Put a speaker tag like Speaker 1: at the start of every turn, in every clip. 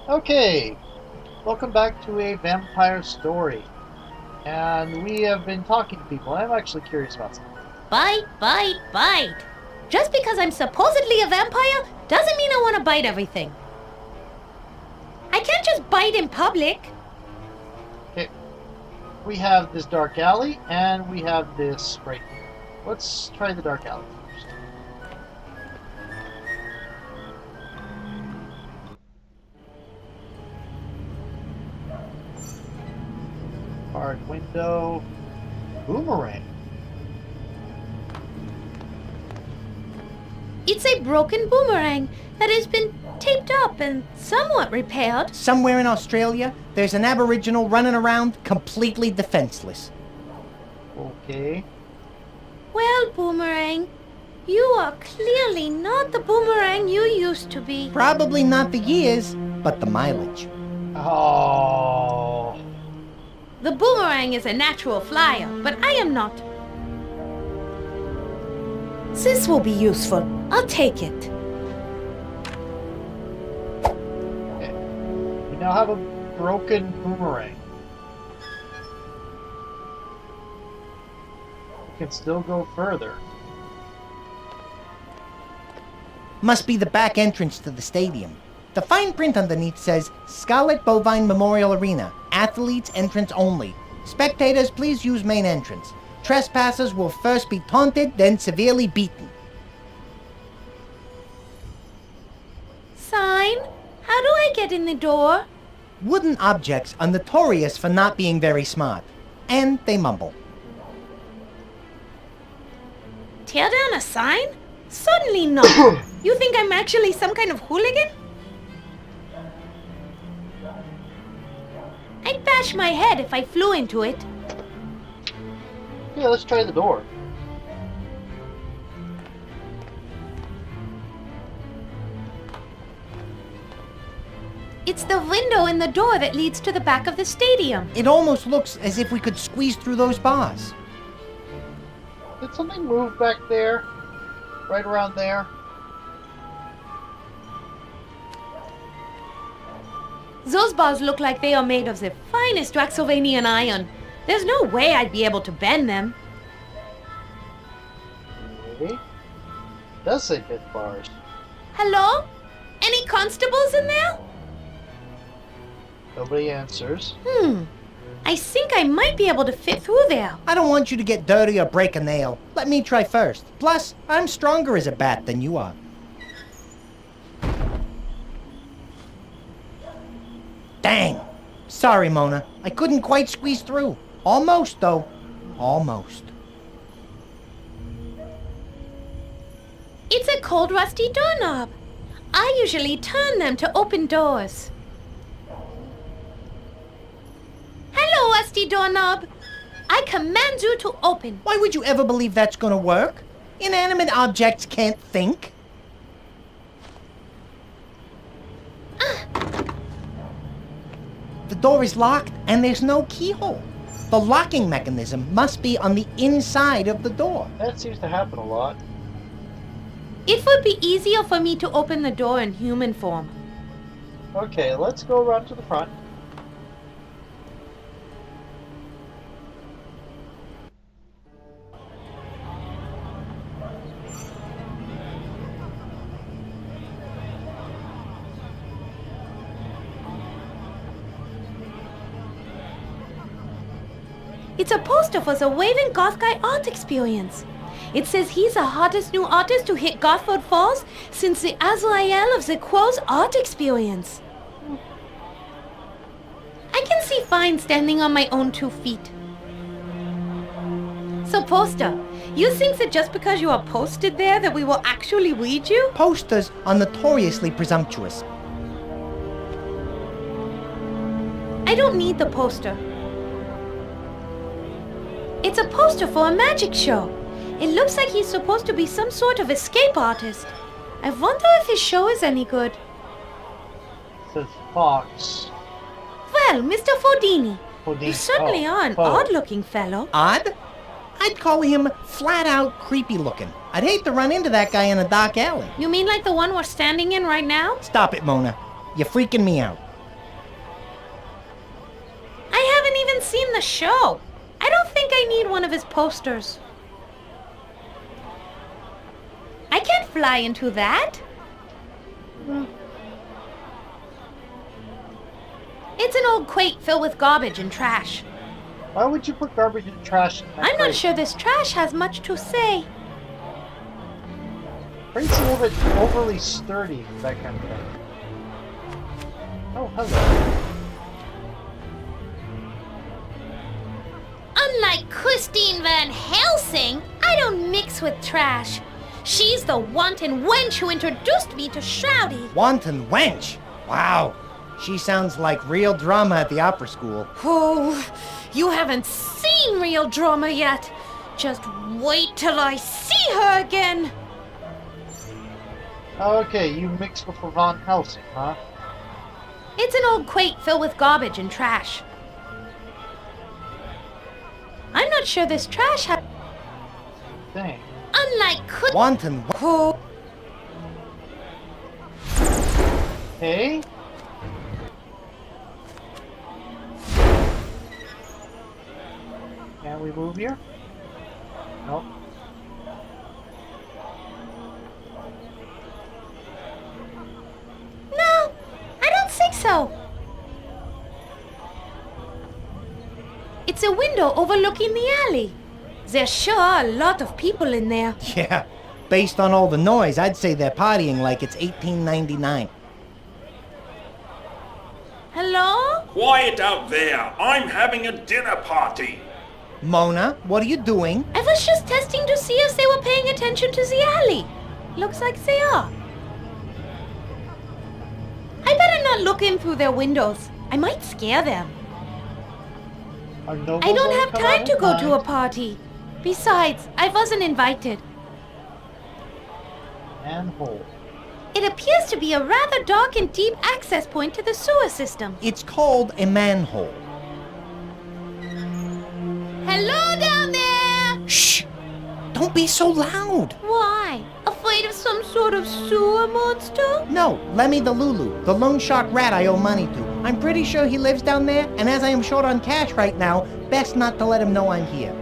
Speaker 1: Okay, welcome back to a vampire story. And we have been talking to people. I'm actually curious about something.
Speaker 2: Bite, bite, bite. Just because I'm supposedly a vampire doesn't mean I want to bite everything. I can't just bite in public.
Speaker 1: Okay, we have this dark alley, and we have this right here. Let's try the dark alley first. Hard window. Boomerang.
Speaker 2: It's a broken boomerang that has been taped up and somewhat repaired.
Speaker 3: Somewhere in Australia, there's an aboriginal running around completely defenseless.
Speaker 1: Okay.
Speaker 2: Well, Boomerang, you are clearly not the Boomerang you used to be.
Speaker 3: Probably not the years, but the mileage.
Speaker 1: Oh.
Speaker 2: The Boomerang is a natural flyer, but I am not. This will be useful. I'll take it.
Speaker 1: Okay. We now have a broken boomerang. We can still go further.
Speaker 3: Must be the back entrance to the stadium. The fine print underneath says, Scarlet Bovine Memorial Arena. Athletes entrance only. Spectators, please use main entrance. Trespassers will first be taunted, then severely beaten.
Speaker 2: Sign? How do I get in the door?
Speaker 3: Wooden objects are notorious for not being very smart. And they mumble.
Speaker 2: Tear down a sign? Certainly not. You think I'm actually some kind of hooligan? I'd bash my head if I flew into it.
Speaker 1: Yeah, let's try the door.
Speaker 2: It's the window in the door that leads to the back of the stadium.
Speaker 3: It almost looks as if we could squeeze through those bars.
Speaker 1: Did something move back there? Right around there?
Speaker 2: Those bars look like they are made of the finest Waxylvanian iron. There's no way I'd be able to bend them.
Speaker 1: Okay. It does say bit bars.
Speaker 2: Hello? Any constables in there?
Speaker 1: Nobody answers.
Speaker 2: I think I might be able to fit through there.
Speaker 3: I don't want you to get dirty or break a nail. Let me try first. Plus, I'm stronger as a bat than you are. Dang! Sorry, Mona. I couldn't quite squeeze through. Almost, though. Almost.
Speaker 2: It's a cold, rusty doorknob. I usually turn them to open doors. Hello, rusty doorknob. I command you to open.
Speaker 3: Why would you ever believe that's gonna work? Inanimate objects can't think. The door is locked, and there's no keyhole. The locking mechanism must be on the inside of the door.
Speaker 1: That seems to happen a lot.
Speaker 2: It would be easier for me to open the door in human form.
Speaker 1: Okay, let's go around to the front.
Speaker 2: It's a poster for the Waving Goth Guy art experience. It says he's the hottest new artist to hit Gothwood Falls since the Azrael of the Quo's art experience. I can see fine standing on my own 2 feet. So, poster, you think that just because you are posted there that we will actually read you?
Speaker 3: Posters are notoriously presumptuous.
Speaker 2: I don't need the poster. It's a poster for a magic show. It looks like he's supposed to be some sort of escape artist. I wonder if his show is any good.
Speaker 1: It says Fox.
Speaker 2: Well, Mr. Fordini,
Speaker 1: Houdini.
Speaker 2: you certainly are an odd-looking fellow.
Speaker 3: Odd? I'd call him flat-out creepy-looking. I'd hate to run into that guy in a dark alley.
Speaker 2: You mean like the one we're standing in right now?
Speaker 3: Stop it, Mona. You're freaking me out.
Speaker 2: seen the show. I don't think I need one of his posters. I can't fly into that. It's an old crate filled with garbage and trash.
Speaker 1: Why would you put garbage and trash in that
Speaker 2: I'm not
Speaker 1: crate?
Speaker 2: sure this trash has much to say.
Speaker 1: Crate's a little bit overly sturdy for that kind of thing. Oh, hello.
Speaker 2: Unlike Christine Van Helsing, I don't mix with trash. She's the wanton wench who introduced me to Shroudy.
Speaker 3: Wanton wench! Wow. She sounds like real drama at the opera school.
Speaker 2: Oh, you haven't seen real drama yet. Just wait till I see her again.
Speaker 1: Okay, you mixed with Van Helsing, huh?
Speaker 2: It's an old crate filled with garbage and trash. I'm not sure this trash has...
Speaker 1: Dang.
Speaker 2: Unlike
Speaker 3: Wanton
Speaker 2: Oh,
Speaker 1: Hey? Can we move here? Nope.
Speaker 2: no, I don't think so. It's a window overlooking the alley. There's sure are a lot of people in there.
Speaker 3: Yeah, based on all the noise, I'd say they're partying like it's 1899.
Speaker 2: Hello?
Speaker 4: Quiet out there! I'm having a dinner party!
Speaker 3: Mona, what are you doing?
Speaker 2: I was just testing to see if they were paying attention to the alley. Looks like they are. I better not look in through their windows. I might scare them.
Speaker 1: Are nobles
Speaker 2: I don't
Speaker 1: gonna
Speaker 2: have
Speaker 1: come
Speaker 2: time
Speaker 1: out
Speaker 2: to
Speaker 1: at
Speaker 2: go to a
Speaker 1: night?
Speaker 2: party. Besides, I wasn't invited.
Speaker 1: And hold.
Speaker 2: It appears to be a rather dark and deep access point to the sewer system.
Speaker 3: It's called a manhole.
Speaker 2: Hello down there!
Speaker 3: Shh! Don't be so loud!
Speaker 2: Why? Afraid of some sort of sewer monster?
Speaker 3: No, Lemmy the Lulu, the loan shark rat I owe money to. I'm pretty sure he lives down there, and as I am short on cash right now, best not to let him know I'm here.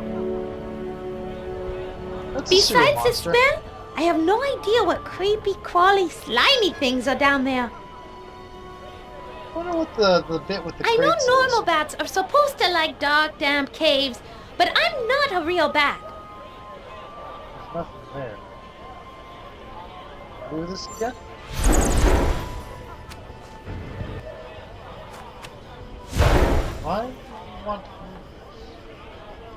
Speaker 1: That's a sewer
Speaker 2: Besides the
Speaker 1: monster.
Speaker 2: smell, I have no idea what creepy, crawly, slimy things are down there.
Speaker 1: I wonder what the bit with the
Speaker 2: I know
Speaker 1: crates is.
Speaker 2: normal bats are supposed to like dark, damp caves, but I'm not a real bat.
Speaker 1: There's nothing there. Do this again? Why do you want to do this?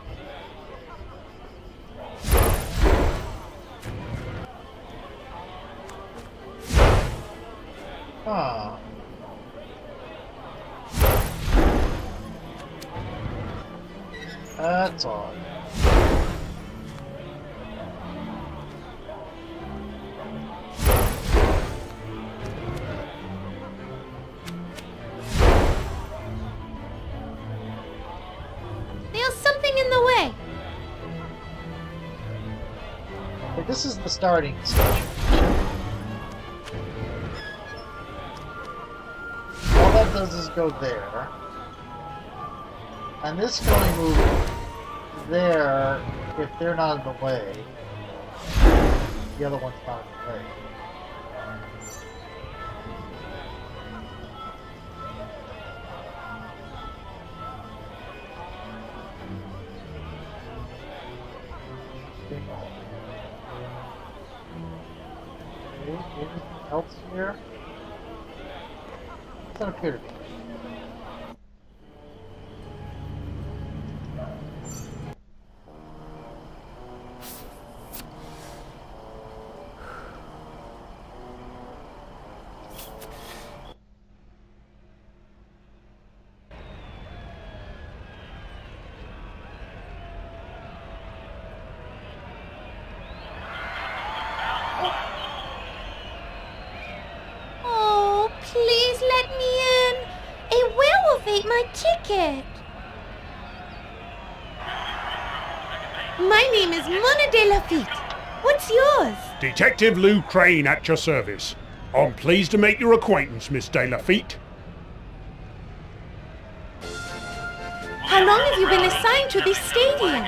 Speaker 1: Huh. That's odd.
Speaker 2: There's something in the way.
Speaker 1: Okay, this is the starting station. All that does is go there. And this can only move there if they're not in the way. The other one's not in the way. Okay, anything else here? Doesn't appear to be.
Speaker 2: Oh, please let me in. A werewolf ate my ticket. My name is Mona de Lafitte. What's yours?
Speaker 5: Detective Lou Crane at your service. I'm pleased to make your acquaintance, Miss De Lafitte.
Speaker 2: How long have you been assigned to this stadium?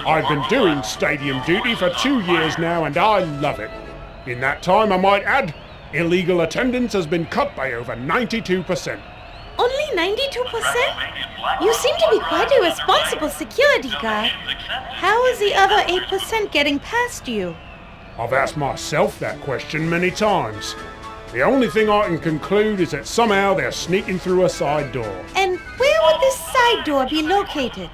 Speaker 5: I've been doing stadium duty for 2 years now, and I love it. In that time, I might add, illegal attendance has been cut by over 92%.
Speaker 2: Only 92%? You seem to be quite a responsible security guard. How is the other 8% getting past you?
Speaker 5: I've asked myself that question many times. The only thing I can conclude is that somehow they're sneaking through a side door.
Speaker 2: And where would this side door be located?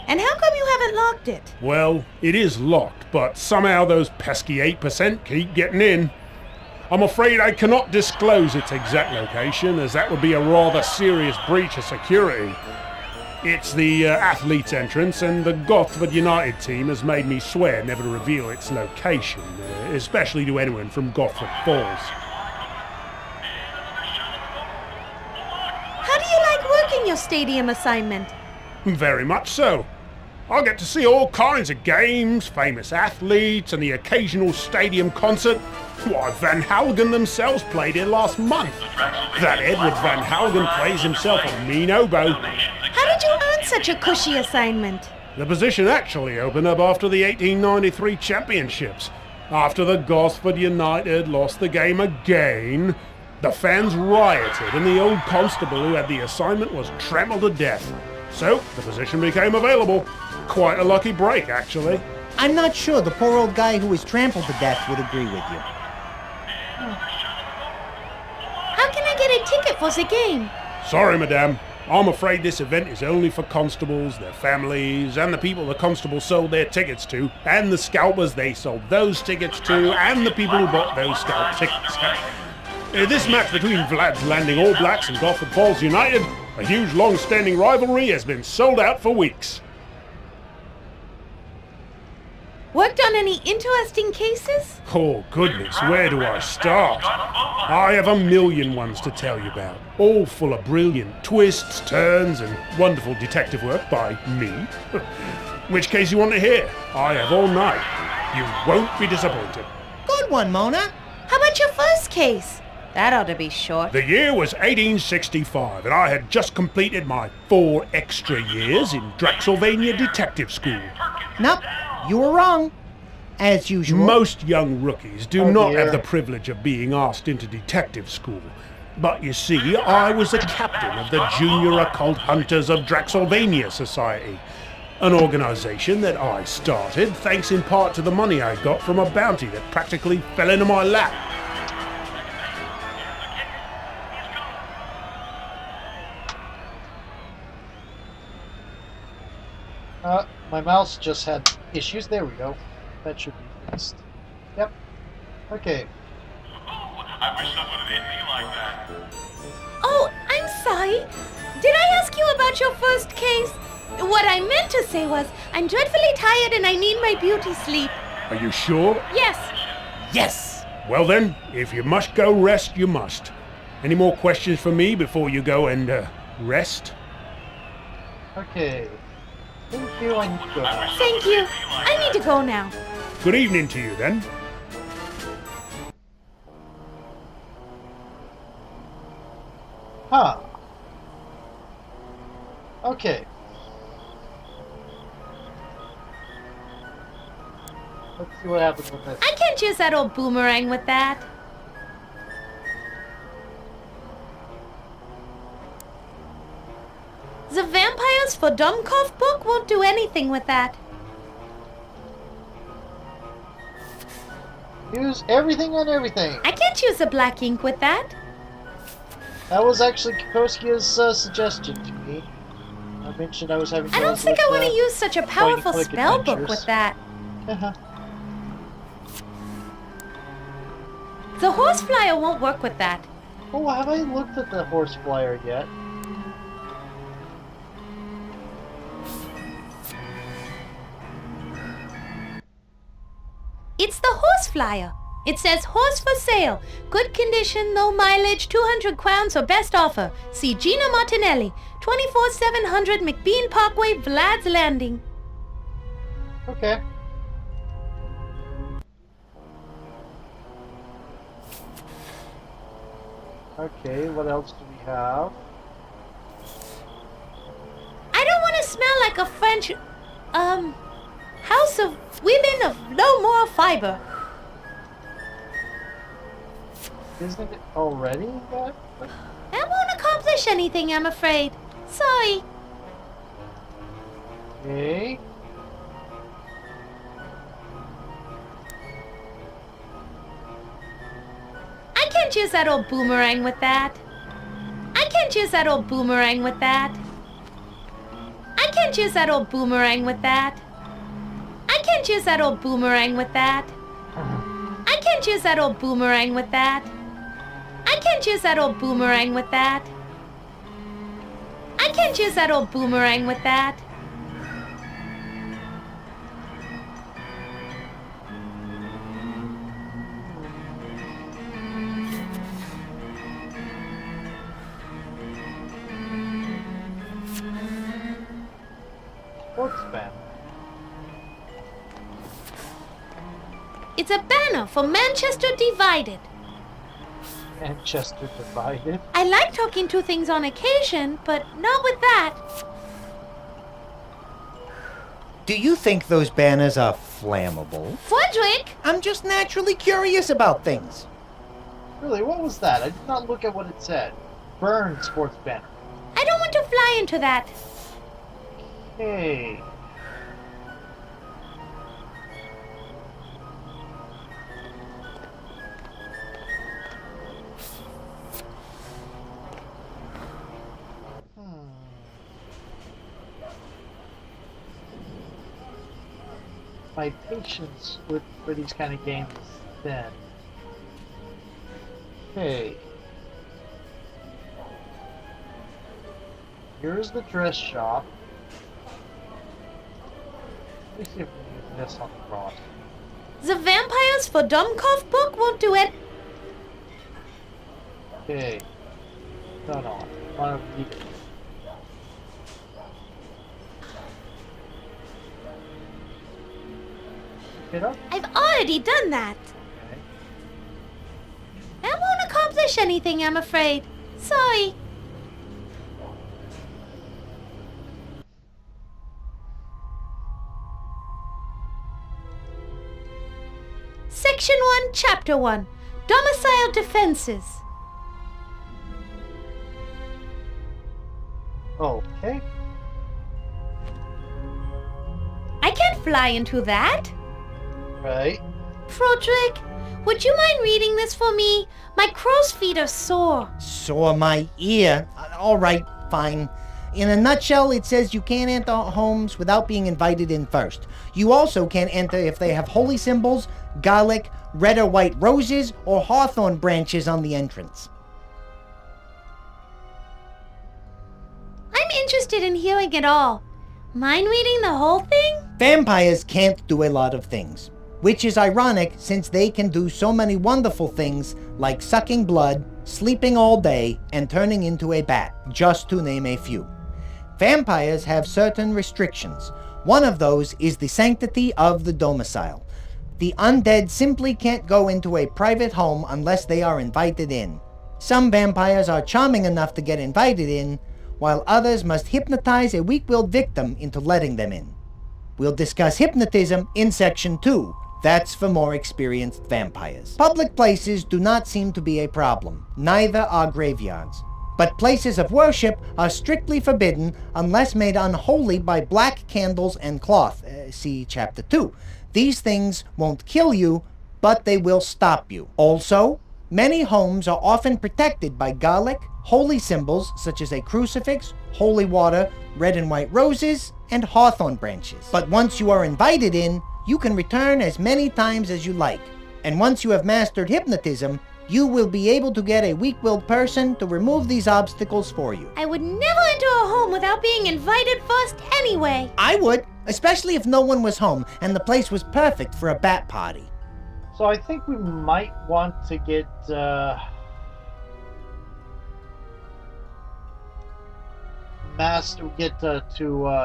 Speaker 2: And how come you haven't locked it?
Speaker 5: Well, it is locked, but somehow those pesky 8% keep getting in. I'm afraid I cannot disclose its exact location, as that would be a rather serious breach of security. It's the athletes' entrance, and the Gothford United team has made me swear never to reveal its location, especially to anyone from Gothford Falls.
Speaker 2: How do you like working your stadium assignment?
Speaker 5: Very much so. I'll get to see all kinds of games, famous athletes, and the occasional stadium concert. Why, Van Halen themselves played here last month. That Edward Van Halen plays himself a mean oboe.
Speaker 2: How did you earn such a cushy assignment?
Speaker 5: The position actually opened up after the 1893 championships. After the Gosford United lost the game again, the fans rioted and the old constable who had the assignment was trampled to death. So, the position became available. Quite a lucky break, actually.
Speaker 3: I'm not sure the poor old guy who was trampled to death would agree with you.
Speaker 2: How can I get a ticket for the game?
Speaker 5: Sorry, madame. I'm afraid this event is only for constables, their families, and the people the constables sold their tickets to, and the scalpers they sold those tickets to, and the people who bought those scalp tickets. This match between Vlad's Landing All Blacks and Gosford Falls United, a huge long-standing rivalry, has been sold out for weeks.
Speaker 2: Worked on any interesting cases?
Speaker 5: Oh, goodness, where do I start? I have a million ones to tell you about, all full of brilliant twists, turns, and wonderful detective work by me. Which case you want to hear? I have all night. You won't be disappointed.
Speaker 3: Good one, Mona.
Speaker 2: How about your first case? That ought to be short.
Speaker 5: The year was 1865, and I had just completed my 4 extra years in Draxylvania Detective School.
Speaker 3: Nope, you were wrong. As usual.
Speaker 5: Most young rookies do not
Speaker 1: dear.
Speaker 5: have the privilege of being asked into detective school. But you see, I was the captain of the Junior Occult Hunters of Draxylvania Society, an organization that I started thanks in part to the money I got from a bounty that practically fell into my lap.
Speaker 1: My mouse just had issues. There we go. That should be fixed. Yep. Okay.
Speaker 6: I wish someone had hit me like that.
Speaker 2: Oh, I'm sorry. Did I ask you about your first case? What I meant to say was, I'm dreadfully tired and I need my beauty sleep.
Speaker 5: Are you sure?
Speaker 2: Yes.
Speaker 3: Yes.
Speaker 5: Well then, if you must go rest, you must. Any more questions for me before you go and, rest?
Speaker 1: Okay. Thank you. I need to go now.
Speaker 2: Thank you. I need to go now.
Speaker 5: Good evening to you then.
Speaker 1: Huh. Okay. Let's see what happens with this.
Speaker 2: I can't use that old boomerang with that. The Vampires for Dummkopf book won't do anything with that.
Speaker 1: Use everything on everything.
Speaker 2: I can't use the black ink with that.
Speaker 1: That was actually Kokoskia's suggestion to me. I mentioned I was having
Speaker 2: I don't
Speaker 1: troubles
Speaker 2: think I
Speaker 1: with,
Speaker 2: want to use such a powerful
Speaker 1: point-and-click
Speaker 2: spell book
Speaker 1: adventures.
Speaker 2: with that.
Speaker 1: Uh-huh.
Speaker 2: The horse flyer won't work with that.
Speaker 1: Oh, have I looked at the horse flyer yet?
Speaker 2: It's the horse flyer. It says horse for sale. Good condition, no mileage, 200 crowns or best offer. See Gina Martinelli, 24700 McBean Parkway, Vlad's Landing.
Speaker 1: Okay. Okay, what else do we have?
Speaker 2: I don't want to smell like a French, house of women of no moral fiber.
Speaker 1: Isn't it already that?
Speaker 2: That won't accomplish anything, I'm afraid. Sorry.
Speaker 1: Okay.
Speaker 2: I can't use that old boomerang with that. I can't use that old boomerang with that. I can't use that old boomerang with that. I can't use that old boomerang with that. I can't use that old boomerang with that. I can't use that old boomerang with that. I can't use that old boomerang with that.
Speaker 1: Sports banner.
Speaker 2: It's a banner for Manchester Divided.
Speaker 1: Manchester Divided.
Speaker 2: I like talking to things on occasion, but not with that.
Speaker 3: Do you think those banners are flammable?
Speaker 2: Frederick!
Speaker 3: I'm just naturally curious about things.
Speaker 1: Really, what was that? I did not look at what it said. Burn sports banner.
Speaker 2: I don't want to fly into that.
Speaker 1: Hey. My patience for these kind of games is thin. Okay. Here's the dress shop. Let me see if we can use this on the cross.
Speaker 2: The Vampires for Dummkopf book won't do it.
Speaker 1: Okay. No, I want to read it. Pick it up?
Speaker 2: I've already done that.
Speaker 1: Okay.
Speaker 2: That won't accomplish anything, I'm afraid. Sorry. Section 1, Chapter 1. Domicile Defenses.
Speaker 1: Okay.
Speaker 2: I can't fly into that.
Speaker 1: Right.
Speaker 2: Frederick, would you mind reading this for me? My crow's feet are sore.
Speaker 3: Sore my ear. All right, fine. In a nutshell, it says you can't enter homes without being invited in first. You also can't enter if they have holy symbols, garlic, red or white roses, or hawthorn branches on the entrance.
Speaker 2: I'm interested in hearing it all. Mind reading the whole thing?
Speaker 3: Vampires can't do a lot of things, which is ironic since they can do so many wonderful things like sucking blood, sleeping all day, and turning into a bat, just to name a few. Vampires have certain restrictions. One of those is the sanctity of the domicile. The undead simply can't go into a private home unless they are invited in. Some vampires are charming enough to get invited in, while others must hypnotize a weak-willed victim into letting them in. We'll discuss hypnotism in Section 2. That's for more experienced vampires. Public places do not seem to be a problem. Neither are graveyards. But places of worship are strictly forbidden unless made unholy by black candles and cloth. See Chapter 2. These things won't kill you, but they will stop you. Also, many homes are often protected by garlic, holy symbols such as a crucifix, holy water, red and white roses, and hawthorn branches. But once you are invited in, you can return as many times as you like. And once you have mastered hypnotism, you will be able to get a weak-willed person to remove these obstacles for you.
Speaker 2: I would never enter a home without being invited first anyway.
Speaker 3: I would, especially if no one was home and the place was perfect for a bat party.
Speaker 1: So I think we might want to get to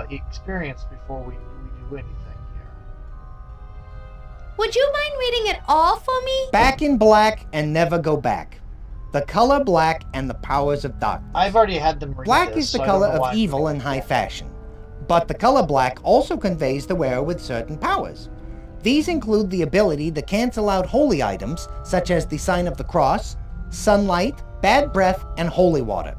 Speaker 1: experience before we do anything here.
Speaker 2: Would you mind reading it all for me?
Speaker 3: Back in black and never go back. The color black and the powers of darkness.
Speaker 1: I've already had them read
Speaker 3: Black
Speaker 1: this,
Speaker 3: is the
Speaker 1: so I don't
Speaker 3: color
Speaker 1: know why
Speaker 3: of
Speaker 1: I'm
Speaker 3: evil
Speaker 1: reading
Speaker 3: and high
Speaker 1: it.
Speaker 3: fashion. But the color black also conveys the wearer with certain powers. These include the ability to cancel out holy items, such as the sign of the cross, sunlight, bad breath, and holy water.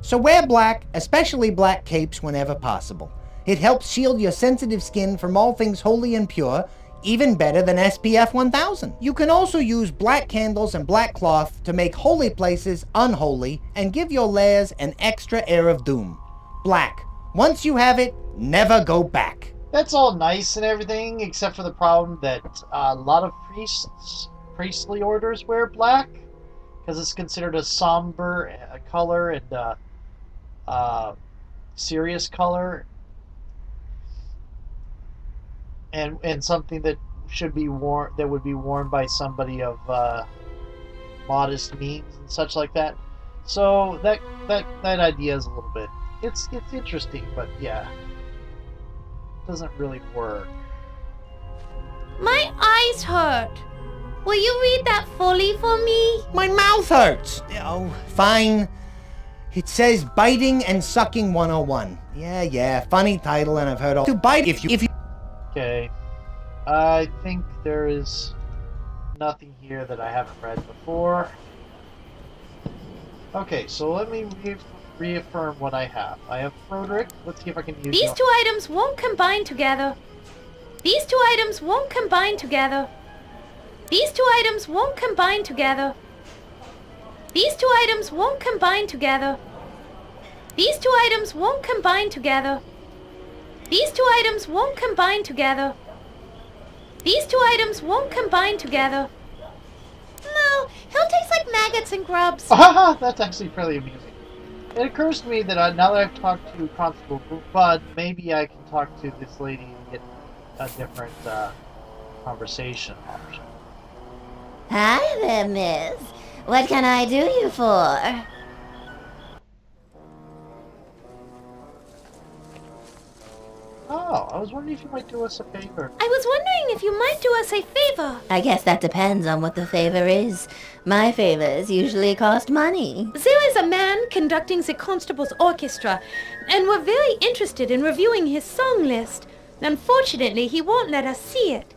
Speaker 3: So wear black, especially black capes whenever possible. It helps shield your sensitive skin from all things holy and pure, even better than SPF 1000. You can also use black candles and black cloth to make holy places unholy and give your lairs an extra air of doom. Black. Once you have it, never go back.
Speaker 1: That's all nice and everything, except for the problem that a lot of priestly orders wear black, because it's considered a somber color and serious color, and something that should be worn, that would be worn by somebody of modest means and such like that. So that idea is a little bit, it's interesting, but yeah, doesn't really work.
Speaker 2: My eyes hurt. Will you read that fully for me?
Speaker 3: My mouth hurts. Oh, fine. It says Biting and Sucking 101. Yeah, funny title, and I've heard all to bite if you...
Speaker 1: Okay. I think there is nothing here that I haven't read before. Okay, so let me reaffirm what I have. I have Frederick. Let's see if I can use
Speaker 2: These two items won't combine together. These two items won't combine together. These two items won't combine together. These two items won't combine together. These two items won't combine together. These two items won't combine together. These two items won't combine together. No, he'll taste like maggots and grubs.
Speaker 1: That's actually fairly amusing. It occurs to me that now that I've talked to Constable Bud, maybe I can talk to this lady and get a different conversation option.
Speaker 7: Hi there, miss. What can I do you for?
Speaker 1: Oh, I was wondering if you might do us a favor.
Speaker 2: I was wondering if you might do us a favor.
Speaker 7: I guess that depends on what the favor is. My favors usually cost money.
Speaker 2: There is a man conducting the constable's orchestra, and we're very interested in reviewing his song list. Unfortunately, he won't let us see it.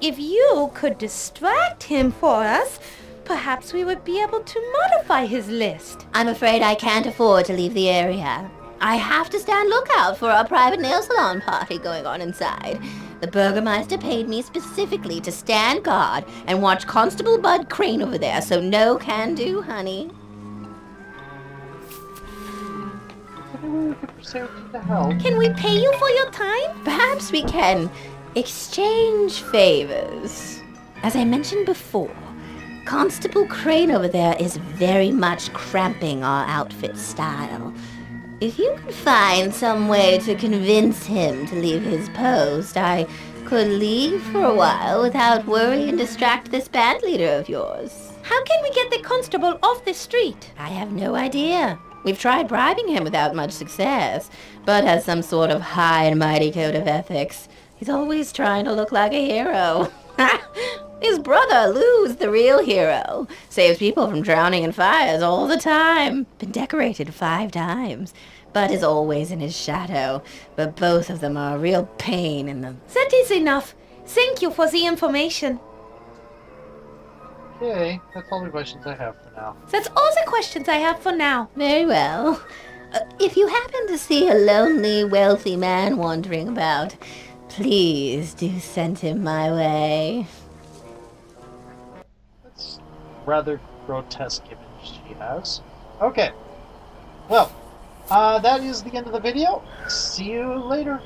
Speaker 2: If you could distract him for us, perhaps we would be able to modify his list.
Speaker 7: I'm afraid I can't afford to leave the area. I have to stand lookout for a private nail salon party going on inside. The Burgermeister paid me specifically to stand guard and watch Constable Bud Crane over there, so no can do, honey.
Speaker 1: Maybe we could pursue to help.
Speaker 2: Can we pay you for your time?
Speaker 7: Perhaps we can exchange favors. As I mentioned before, Constable Crane over there is very much cramping our outfit style. If you could find some way to convince him to leave his post, I could leave for a while without worry and distract this band leader of yours.
Speaker 2: How can we get the constable off the street?
Speaker 7: I have no idea. We've tried bribing him without much success, but has some sort of high and mighty code of ethics. He's always trying to look like a hero. His brother, Lou's the real hero. Saves people from drowning in fires all the time. Been decorated 5 times, but is always in his shadow. But both of them are a real pain in the...
Speaker 2: That is enough. Thank you for the information.
Speaker 1: Okay, that's all the questions I have for now.
Speaker 2: That's all the questions I have for now.
Speaker 7: Very well. If you happen to see a lonely, wealthy man wandering about, please do send him my way.
Speaker 1: That's rather grotesque image she has. Okay. Well, that is the end of the video. See you later.